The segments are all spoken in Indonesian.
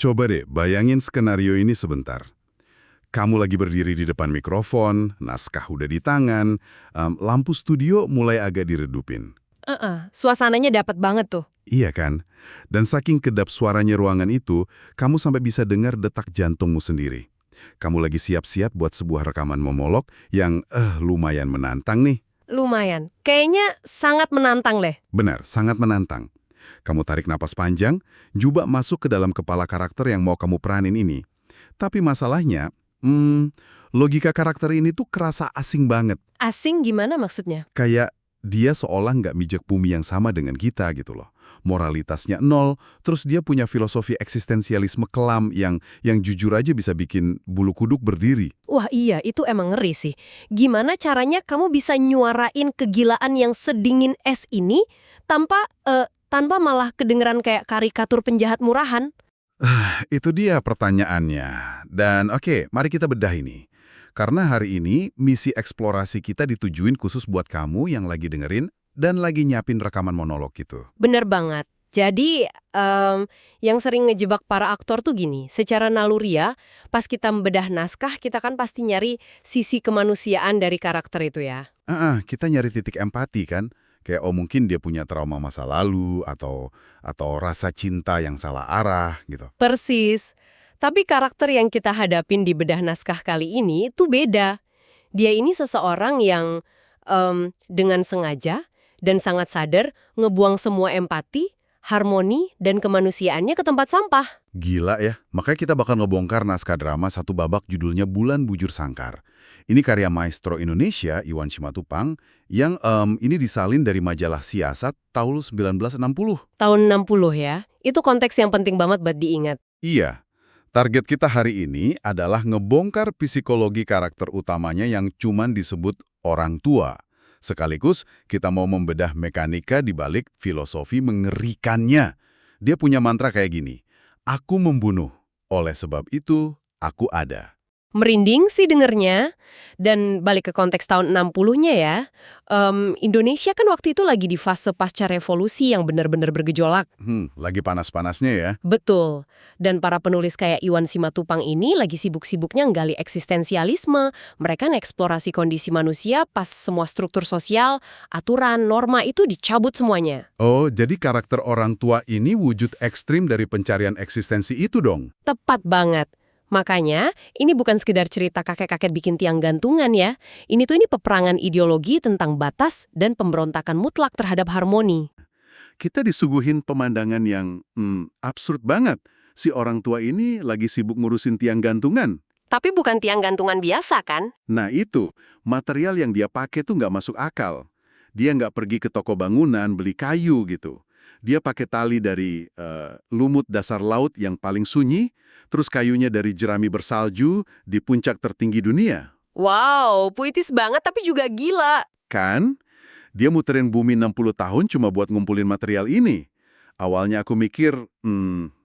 Coba deh bayangin skenario ini sebentar. Kamu lagi berdiri di depan mikrofon, naskah udah di tangan, lampu studio mulai agak diredupin. Suasananya dapat banget tuh. Iya kan? Dan saking kedap suaranya ruangan itu, kamu sampai bisa dengar detak jantungmu sendiri. Kamu lagi siap-siap buat sebuah rekaman monolog yang lumayan menantang nih. Lumayan. Kayaknya sangat menantang deh. Benar, sangat menantang. Kamu tarik napas panjang, coba masuk ke dalam kepala karakter yang mau kamu peranin ini. Tapi masalahnya, logika karakter ini tuh kerasa asing banget. Asing gimana maksudnya? Kayak dia seolah nggak mijak bumi yang sama dengan kita gitu loh. Moralitasnya nol, terus dia punya filosofi eksistensialisme kelam yang jujur aja bisa bikin bulu kuduk berdiri. Wah iya, itu emang ngeri sih. Gimana caranya kamu bisa nyuarain kegilaan yang sedingin es ini tanpa malah kedengeran kayak karikatur penjahat murahan? Itu dia pertanyaannya. Dan oke, mari kita bedah ini. Karena hari ini misi eksplorasi kita ditujuin khusus buat kamu yang lagi dengerin dan lagi nyiapin rekaman monolog gitu. Bener banget. Jadi, yang sering ngejebak para aktor tuh gini, secara naluriah, pas kita membedah naskah, kita kan pasti nyari sisi kemanusiaan dari karakter itu ya. Kita nyari titik empati kan. Kayak mungkin dia punya trauma masa lalu atau rasa cinta yang salah arah gitu. Persis. Tapi karakter yang kita hadapin di bedah naskah kali ini tuh beda. Dia ini seseorang yang dengan sengaja dan sangat sadar ngebuang semua empati, harmoni, dan kemanusiaannya ke tempat sampah. Gila ya, makanya kita bakal ngebongkar naskah drama satu babak judulnya Bulan Bujur Sangkar. Ini karya maestro Indonesia, Iwan Simatupang, yang ini disalin dari majalah Siasat tahun 1960. Tahun 60 ya, itu konteks yang penting banget buat diingat. Iya, target kita hari ini adalah ngebongkar psikologi karakter utamanya yang cuman disebut orang tua. Sekaligus kita mau membedah mekanika di balik filosofi mengerikannya. Dia punya mantra kayak gini, aku membunuh, oleh sebab itu aku ada. Merinding sih dengernya. Dan balik ke konteks tahun 60-nya ya, Indonesia kan waktu itu lagi di fase pasca revolusi yang benar-benar bergejolak. Lagi panas-panasnya ya. Betul. Dan para penulis kayak Iwan Simatupang ini lagi sibuk-sibuknya nggali eksistensialisme. Mereka ngeksplorasi kondisi manusia pas semua struktur sosial, aturan, norma itu dicabut semuanya. Oh, jadi karakter orang tua ini wujud ekstrim dari pencarian eksistensi itu dong? Tepat banget. Makanya, ini bukan sekedar cerita kakek-kakek bikin tiang gantungan ya. Ini peperangan ideologi tentang batas dan pemberontakan mutlak terhadap harmoni. Kita disuguhin pemandangan yang absurd banget. Si orang tua ini lagi sibuk ngurusin tiang gantungan. Tapi bukan tiang gantungan biasa kan? Nah itu, material yang dia pakai tuh nggak masuk akal. Dia nggak pergi ke toko bangunan beli kayu gitu. Dia pakai tali dari lumut dasar laut yang paling sunyi, terus kayunya dari jerami bersalju di puncak tertinggi dunia. Wow, puitis banget tapi juga gila. Kan? Dia muterin bumi 60 tahun cuma buat ngumpulin material ini. Awalnya aku mikir,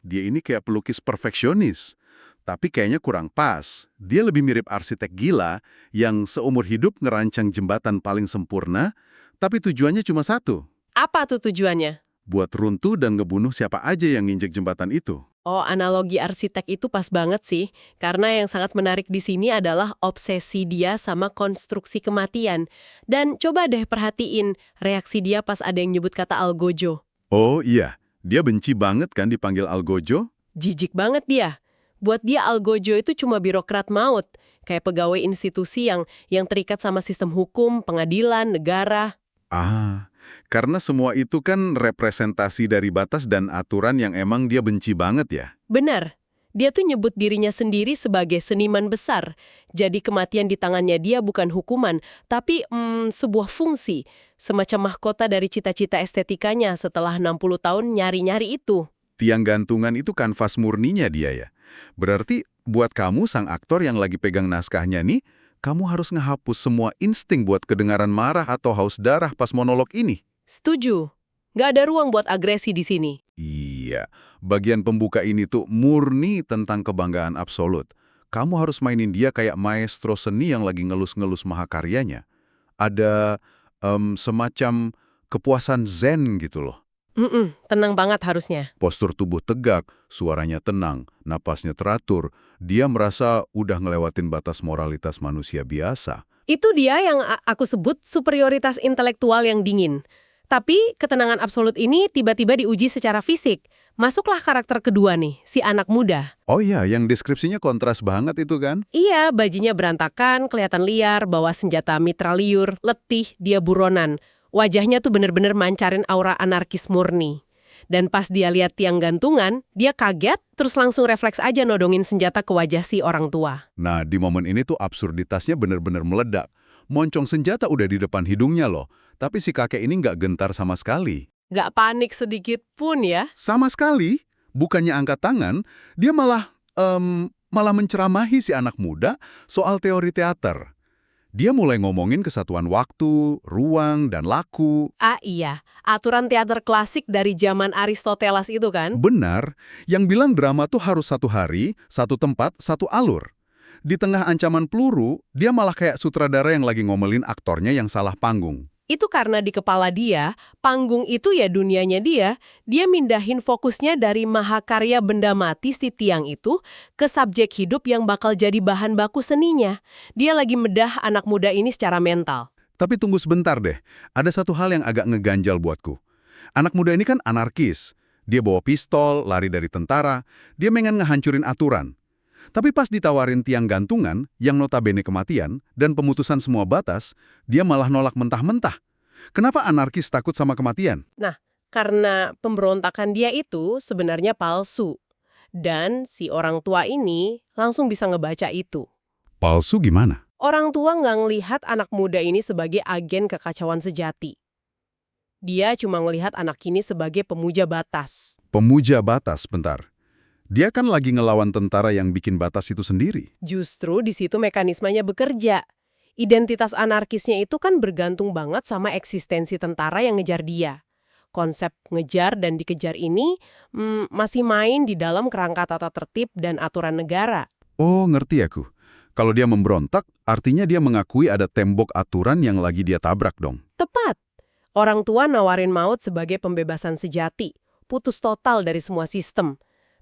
dia ini kayak pelukis perfeksionis. Tapi kayaknya kurang pas. Dia lebih mirip arsitek gila yang seumur hidup ngerancang jembatan paling sempurna, tapi tujuannya cuma satu. Apa tuh tujuannya? Buat runtuh dan ngebunuh siapa aja yang nginjek jembatan itu. Oh, analogi arsitek itu pas banget sih. Karena yang sangat menarik di sini adalah obsesi dia sama konstruksi kematian. Dan coba deh perhatiin reaksi dia pas ada yang nyebut kata algojo. Oh iya, dia benci banget kan dipanggil algojo? Jijik banget dia. Buat dia algojo itu cuma birokrat maut. Kayak pegawai institusi yang terikat sama sistem hukum, pengadilan, negara. Karena semua itu kan representasi dari batas dan aturan yang emang dia benci banget ya. Benar. Dia tuh nyebut dirinya sendiri sebagai seniman besar. Jadi kematian di tangannya dia bukan hukuman, tapi sebuah fungsi. Semacam mahkota dari cita-cita estetikanya setelah 60 tahun nyari-nyari itu. Tiang gantungan itu kanvas murninya dia ya. Berarti buat kamu sang aktor yang lagi pegang naskahnya nih, kamu harus ngehapus semua insting buat kedengaran marah atau haus darah pas monolog ini. Setuju. Nggak ada ruang buat agresi di sini. Iya, bagian pembuka ini tuh murni tentang kebanggaan absolut. Kamu harus mainin dia kayak maestro seni yang lagi ngelus-ngelus mahakaryanya. Ada semacam kepuasan zen gitu loh. Tenang banget harusnya. Postur tubuh tegak, suaranya tenang, napasnya teratur. Dia merasa udah ngelewatin batas moralitas manusia biasa. Itu dia yang aku sebut superioritas intelektual yang dingin. Tapi ketenangan absolut ini tiba-tiba diuji secara fisik. Masuklah karakter kedua nih, si anak muda. Oh iya, yang deskripsinya kontras banget itu kan? Iya, bajunya berantakan, kelihatan liar, bawa senjata mitraliur, letih, dia buronan. Wajahnya tuh bener-bener mancarin aura anarkis murni. Dan pas dia lihat tiang gantungan, dia kaget, terus langsung refleks aja nodongin senjata ke wajah si orang tua. Nah, di momen ini tuh absurditasnya bener-bener meledak. Moncong senjata udah di depan hidungnya loh, tapi si kakek ini nggak gentar sama sekali. Nggak panik sedikit pun ya. Sama sekali, bukannya angkat tangan, dia malah menceramahi si anak muda soal teori teater. Dia mulai ngomongin kesatuan waktu, ruang, dan laku. Ah iya, aturan teater klasik dari zaman Aristoteles itu kan? Benar, yang bilang drama tuh harus satu hari, satu tempat, satu alur. Di tengah ancaman peluru, dia malah kayak sutradara yang lagi ngomelin aktornya yang salah panggung. Itu karena di kepala dia, panggung itu ya dunianya dia mindahin fokusnya dari mahakarya benda mati si tiang itu ke subjek hidup yang bakal jadi bahan baku seninya. Dia lagi bedah anak muda ini secara mental. Tapi tunggu sebentar deh, ada satu hal yang agak ngeganjal buatku. Anak muda ini kan anarkis. Dia bawa pistol, lari dari tentara, dia pengen ngehancurin aturan. Tapi pas ditawarin tiang gantungan, yang notabene kematian, dan pemutusan semua batas, dia malah nolak mentah-mentah. Kenapa anarkis takut sama kematian? Nah, karena pemberontakan dia itu sebenarnya palsu. Dan si orang tua ini langsung bisa ngebaca itu. Palsu gimana? Orang tua nggak ngelihat anak muda ini sebagai agen kekacauan sejati. Dia cuma ngelihat anak ini sebagai pemuja batas. Pemuja batas, bentar. Dia kan lagi ngelawan tentara yang bikin batas itu sendiri. Justru di situ mekanismenya bekerja. Identitas anarkisnya itu kan bergantung banget sama eksistensi tentara yang ngejar dia. Konsep ngejar dan dikejar ini masih main di dalam kerangka tata tertib dan aturan negara. Oh, ngerti aku. Kalau dia memberontak, artinya dia mengakui ada tembok aturan yang lagi dia tabrak dong. Tepat. Orang tua nawarin maut sebagai pembebasan sejati, putus total dari semua sistem.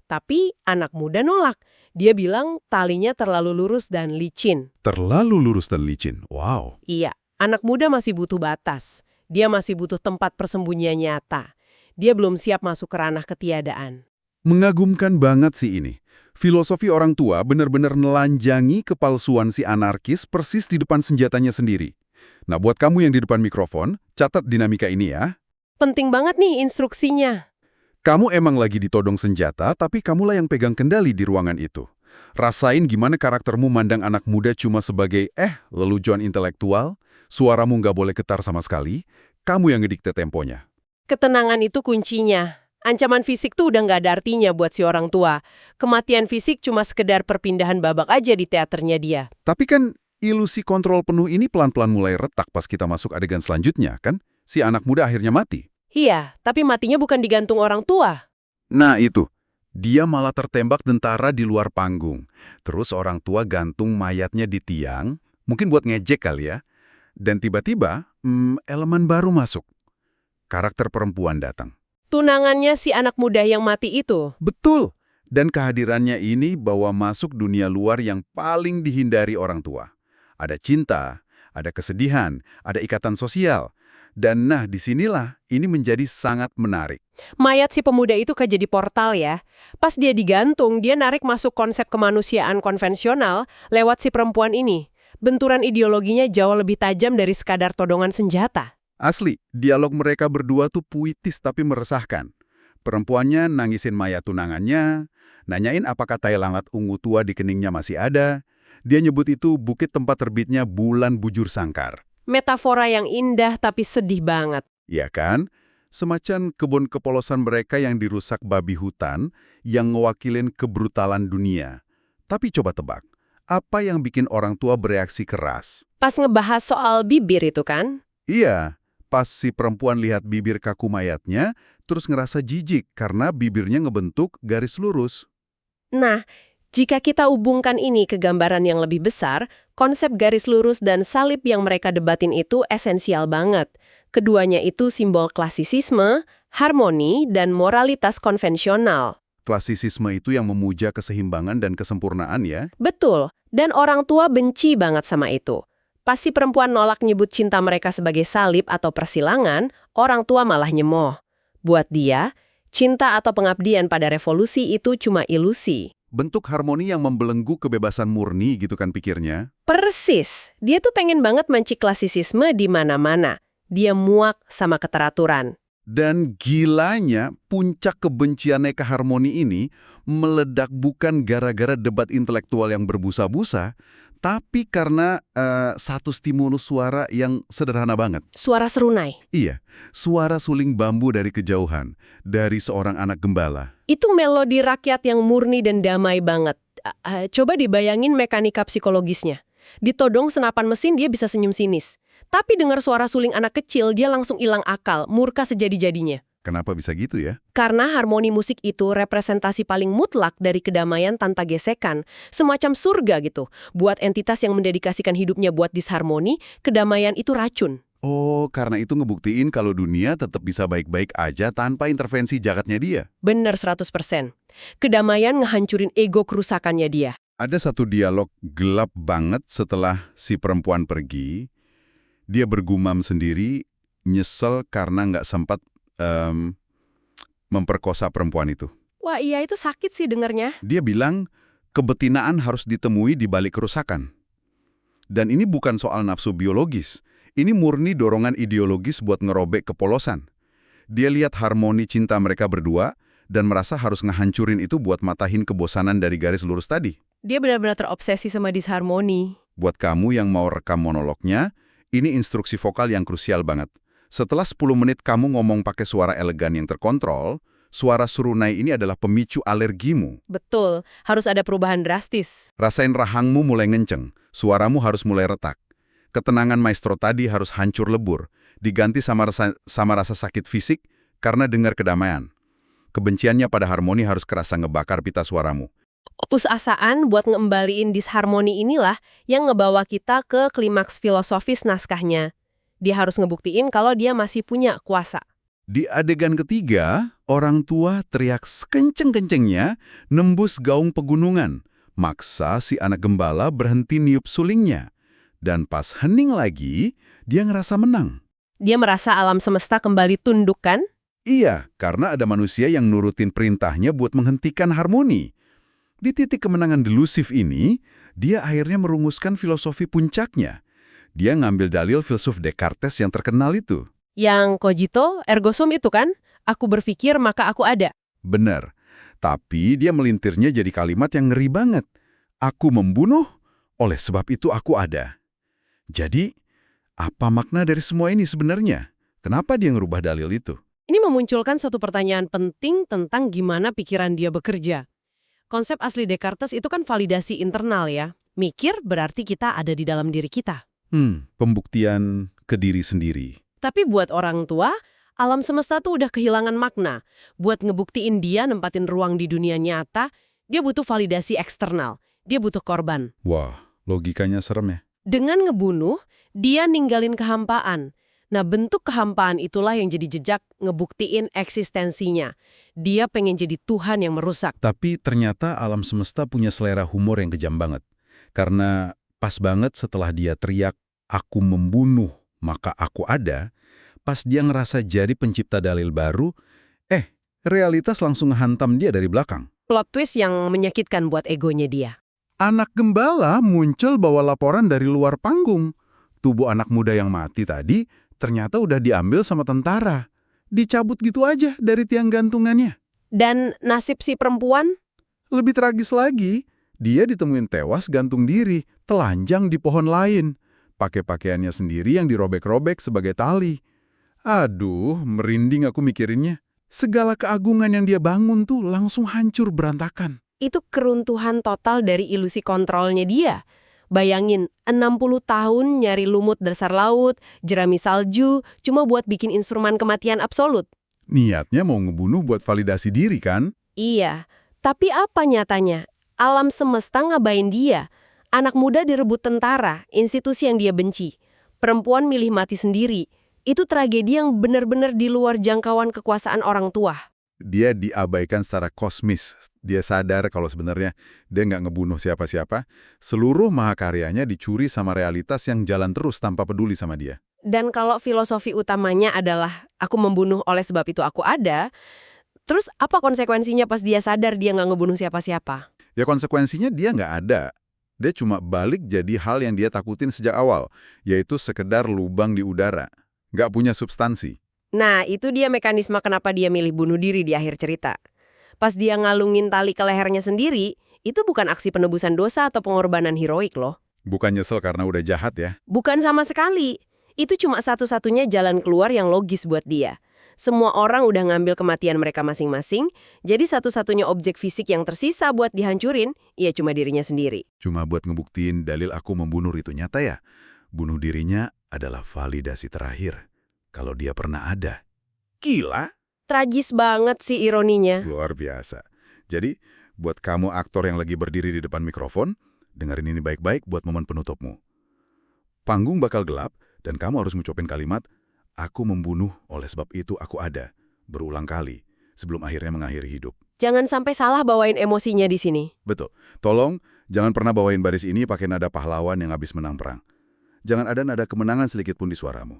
Tapi anak muda nolak. Dia bilang talinya terlalu lurus dan licin. Terlalu lurus dan licin. Wow. Iya, anak muda masih butuh batas. Dia masih butuh tempat persembunyian nyata. Dia belum siap masuk ke ranah ketiadaan. Mengagumkan banget sih ini. Filosofi orang tua benar-benar nelanjangi kepalsuan si anarkis persis di depan senjatanya sendiri. Nah, buat kamu yang di depan mikrofon, catat dinamika ini ya. Penting banget nih instruksinya. Kamu emang lagi ditodong senjata, tapi kamulah yang pegang kendali di ruangan itu. Rasain gimana karaktermu mandang anak muda cuma sebagai, lelucon intelektual, suaramu nggak boleh getar sama sekali, kamu yang ngedikte temponya. Ketenangan itu kuncinya. Ancaman fisik tuh udah nggak ada artinya buat si orang tua. Kematian fisik cuma sekedar perpindahan babak aja di teaternya dia. Tapi kan ilusi kontrol penuh ini pelan-pelan mulai retak pas kita masuk adegan selanjutnya, kan? Si anak muda akhirnya mati. Iya, tapi matinya bukan digantung orang tua. Nah itu, dia malah tertembak tentara di luar panggung. Terus orang tua gantung mayatnya di tiang, mungkin buat ngejek kali ya. Dan tiba-tiba, elemen baru masuk. Karakter perempuan datang. Tunangannya si anak muda yang mati itu. Betul. Dan kehadirannya ini bawa masuk dunia luar yang paling dihindari orang tua. Ada cinta, ada kesedihan, ada ikatan sosial. Dan nah, disinilah ini menjadi sangat menarik. Mayat si pemuda itu jadi portal ya. Pas dia digantung, dia narik masuk konsep kemanusiaan konvensional lewat si perempuan ini. Benturan ideologinya jauh lebih tajam dari sekadar todongan senjata. Asli, dialog mereka berdua tuh puitis tapi meresahkan. Perempuannya nangisin mayat tunangannya, nanyain apakah tai lalat ungu tua di keningnya masih ada. Dia nyebut itu bukit tempat terbitnya bulan bujur sangkar. Metafora yang indah tapi sedih banget. Ya kan? Semacam kebun kepolosan mereka yang dirusak babi hutan yang ngewakilin kebrutalan dunia. Tapi coba tebak, apa yang bikin orang tua bereaksi keras? Pas ngebahas soal bibir itu kan? Iya, pas si perempuan lihat bibir kaku mayatnya, terus ngerasa jijik karena bibirnya ngebentuk garis lurus. Nah, jika kita hubungkan ini ke gambaran yang lebih besar, konsep garis lurus dan salib yang mereka debatin itu esensial banget. Keduanya itu simbol klasisisme, harmoni dan moralitas konvensional. Klasisisme itu yang memuja keseimbangan dan kesempurnaan ya. Betul, dan orang tua benci banget sama itu. Pas si perempuan nolak nyebut cinta mereka sebagai salib atau persilangan, orang tua malah nyemoh. Buat dia, cinta atau pengabdian pada revolusi itu cuma ilusi. Bentuk harmoni yang membelenggu kebebasan murni gitu kan pikirnya. Persis, dia tuh pengen banget mencik klasisisme di mana-mana. Dia muak sama keteraturan. Dan gilanya, puncak kebenciannya ke harmoni ini meledak bukan gara-gara debat intelektual yang berbusa-busa, tapi karena satu stimulus suara yang sederhana banget. Suara serunai. Iya, suara suling bambu dari kejauhan, dari seorang anak gembala. Itu melodi rakyat yang murni dan damai banget. Coba dibayangin mekanika psikologisnya. Ditodong senapan mesin dia bisa senyum sinis. Tapi dengar suara suling anak kecil dia langsung hilang akal, murka sejadi-jadinya. Kenapa bisa gitu ya? Karena harmoni musik itu representasi paling mutlak dari kedamaian tanpa gesekan. Semacam surga gitu. Buat entitas yang mendedikasikan hidupnya buat disharmoni, kedamaian itu racun. Oh, karena itu ngebuktiin kalau dunia tetap bisa baik-baik aja tanpa intervensi jagatnya dia. Bener 100%. Kedamaian ngehancurin ego kerusakannya dia. Ada satu dialog gelap banget setelah si perempuan pergi. Dia bergumam sendiri, nyesel karena nggak sempat memperkosa perempuan itu. Wah iya itu sakit sih dengernya. Dia bilang, kebetinaan harus ditemui di balik kerusakan. Dan ini bukan soal nafsu biologis. Ini murni dorongan ideologis buat ngerobek kepolosan. Dia lihat harmoni cinta mereka berdua dan merasa harus ngehancurin itu buat matahin kebosanan dari garis lurus tadi. Dia benar-benar terobsesi sama disharmoni. Buat kamu yang mau rekam monolognya, ini instruksi vokal yang krusial banget. Setelah 10 menit kamu ngomong pakai suara elegan yang terkontrol, suara serunai ini adalah pemicu alergimu. Betul, harus ada perubahan drastis. Rasain rahangmu mulai ngenceng, suaramu harus mulai retak. Ketenangan maestro tadi harus hancur lebur, diganti sama rasa sakit fisik karena dengar kedamaian. Kebenciannya pada harmoni harus kerasa ngebakar pita suaramu. Putusasaan buat ngembaliin disharmoni inilah yang ngebawa kita ke klimaks filosofis naskahnya. Dia harus ngebuktiin kalau dia masih punya kuasa. Di adegan ketiga, orang tua teriak sekenceng-kencengnya nembus gaung pegunungan, maksa si anak gembala berhenti niup sulingnya. Dan pas hening lagi, dia ngerasa menang. Dia merasa alam semesta kembali tunduk kan? Iya, karena ada manusia yang nurutin perintahnya buat menghentikan harmoni. Di titik kemenangan delusif ini, dia akhirnya merumuskan filosofi puncaknya. Dia ngambil dalil filsuf Descartes yang terkenal itu. Yang cogito ergo sum itu kan? Aku berpikir maka aku ada. Benar. Tapi dia melintirnya jadi kalimat yang ngeri banget. Aku membunuh, oleh sebab itu aku ada. Jadi, apa makna dari semua ini sebenarnya? Kenapa dia ngerubah dalil itu? Ini memunculkan satu pertanyaan penting tentang gimana pikiran dia bekerja. Konsep asli Descartes itu kan validasi internal ya. Mikir berarti kita ada di dalam diri kita. Pembuktian ke diri sendiri. Tapi buat orang tua, alam semesta tuh udah kehilangan makna. Buat ngebuktiin dia nempatin ruang di dunia nyata, dia butuh validasi eksternal. Dia butuh korban. Wah, logikanya serem ya. Dengan ngebunuh, dia ninggalin kehampaan. Nah, bentuk kehampaan itulah yang jadi jejak ngebuktiin eksistensinya. Dia pengen jadi Tuhan yang merusak. Tapi ternyata alam semesta punya selera humor yang kejam banget. Karena pas banget setelah dia teriak, aku membunuh, maka aku ada, pas dia ngerasa jadi pencipta dalil baru, realitas langsung ngehantam dia dari belakang. Plot twist yang menyakitkan buat egonya dia. Anak gembala muncul bawa laporan dari luar panggung. Tubuh anak muda yang mati tadi ternyata udah diambil sama tentara. Dicabut gitu aja dari tiang gantungannya. Dan nasib si perempuan? Lebih tragis lagi, dia ditemuin tewas gantung diri, telanjang di pohon lain. Pakai pakaiannya sendiri yang dirobek-robek sebagai tali. Aduh, merinding aku mikirinnya. Segala keagungan yang dia bangun tuh langsung hancur berantakan. Itu keruntuhan total dari ilusi kontrolnya dia. Bayangin, 60 tahun nyari lumut dasar laut, jerami salju, cuma buat bikin instrumen kematian absolut. Niatnya mau ngebunuh buat validasi diri kan? Iya, tapi apa nyatanya? Alam semesta ngabain dia. Anak muda direbut tentara, institusi yang dia benci. Perempuan milih mati sendiri. Itu tragedi yang benar-benar di luar jangkauan kekuasaan orang tua. Dia diabaikan secara kosmis. Dia sadar kalau sebenarnya dia nggak ngebunuh siapa-siapa. Seluruh mahakaryanya dicuri sama realitas yang jalan terus tanpa peduli sama dia. Dan kalau filosofi utamanya adalah aku membunuh oleh sebab itu aku ada, terus apa konsekuensinya pas dia sadar dia nggak ngebunuh siapa-siapa? Ya konsekuensinya dia nggak ada. Dia cuma balik jadi hal yang dia takutin sejak awal, yaitu sekedar lubang di udara. Nggak punya substansi. Nah, itu dia mekanisme kenapa dia milih bunuh diri di akhir cerita. Pas dia ngalungin tali ke lehernya sendiri, itu bukan aksi penebusan dosa atau pengorbanan heroik loh. Bukan nyesel karena udah jahat ya. Bukan sama sekali. Itu cuma satu-satunya jalan keluar yang logis buat dia. Semua orang udah ngambil kematian mereka masing-masing, jadi satu-satunya objek fisik yang tersisa buat dihancurin, ya cuma dirinya sendiri. Cuma buat ngebuktiin dalil aku membunuh itu nyata ya. Bunuh dirinya adalah validasi terakhir. Kalau dia pernah ada. Gila. Tragis banget sih ironinya. Luar biasa. Jadi, buat kamu aktor yang lagi berdiri di depan mikrofon, dengerin ini baik-baik buat momen penutupmu. Panggung bakal gelap, dan kamu harus ngucapin kalimat, aku membunuh oleh sebab itu aku ada, berulang kali, sebelum akhirnya mengakhiri hidup. Jangan sampai salah bawain emosinya di sini. Betul. Tolong, jangan pernah bawain baris ini pakai nada pahlawan yang habis menang perang. Jangan ada nada kemenangan sedikit pun di suaramu.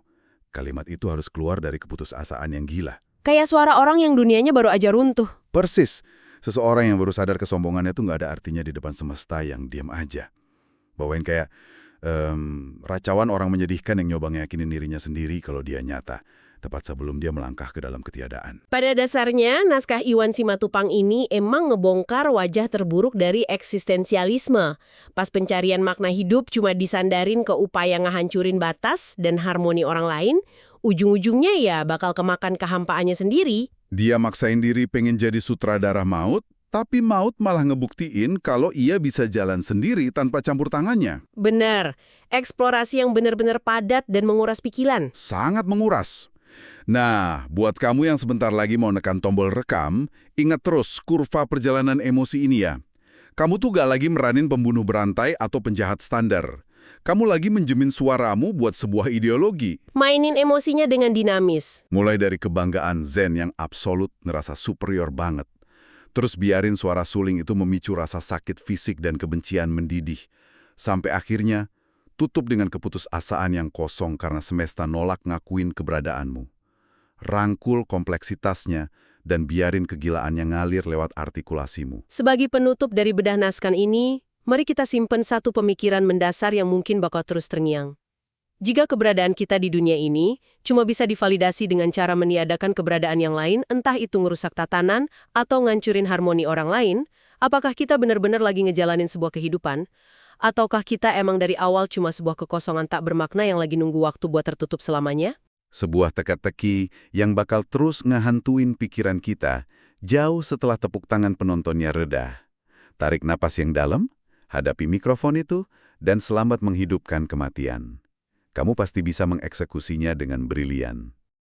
Kalimat itu harus keluar dari keputusasaan yang gila. Kayak suara orang yang dunianya baru aja runtuh. Persis. Seseorang yang baru sadar kesombongannya itu nggak ada artinya di depan semesta yang diam aja. Bawain kayak racauan orang menyedihkan yang nyoba ngeyakinin dirinya sendiri kalau dia nyata, tepat sebelum dia melangkah ke dalam ketiadaan. Pada dasarnya, naskah Iwan Simatupang ini emang ngebongkar wajah terburuk dari eksistensialisme. Pas pencarian makna hidup cuma disandarin ke upaya ngehancurin batas dan harmoni orang lain, ujung-ujungnya ya bakal kemakan kehampaannya sendiri. Dia maksain diri pengen jadi sutradara maut, tapi maut malah ngebuktiin kalau ia bisa jalan sendiri tanpa campur tangannya. Bener, eksplorasi yang benar-benar padat dan menguras pikiran. Sangat menguras. Nah, buat kamu yang sebentar lagi mau nekan tombol rekam, ingat terus kurva perjalanan emosi ini ya. Kamu tuh gak lagi meranin pembunuh berantai atau penjahat standar. Kamu lagi menjemin suaramu buat sebuah ideologi. Mainin emosinya dengan dinamis. Mulai dari kebanggaan Zen yang absolut ngerasa superior banget. Terus biarin suara suling itu memicu rasa sakit fisik dan kebencian mendidih. Sampai akhirnya, tutup dengan keputusasaan yang kosong karena semesta nolak ngakuin keberadaanmu. Rangkul kompleksitasnya dan biarin kegilaannya ngalir lewat artikulasimu. Sebagai penutup dari bedah naskah ini, mari kita simpen satu pemikiran mendasar yang mungkin bakal terus terngiang. Jika keberadaan kita di dunia ini cuma bisa divalidasi dengan cara meniadakan keberadaan yang lain, entah itu ngerusak tatanan atau ngancurin harmoni orang lain, apakah kita benar-benar lagi ngejalanin sebuah kehidupan? Ataukah kita emang dari awal cuma sebuah kekosongan tak bermakna yang lagi nunggu waktu buat tertutup selamanya? Sebuah teka-teki yang bakal terus ngehantuin pikiran kita jauh setelah tepuk tangan penontonnya reda. Tarik napas yang dalam, hadapi mikrofon itu, dan selamat menghidupkan kematian. Kamu pasti bisa mengeksekusinya dengan brilian.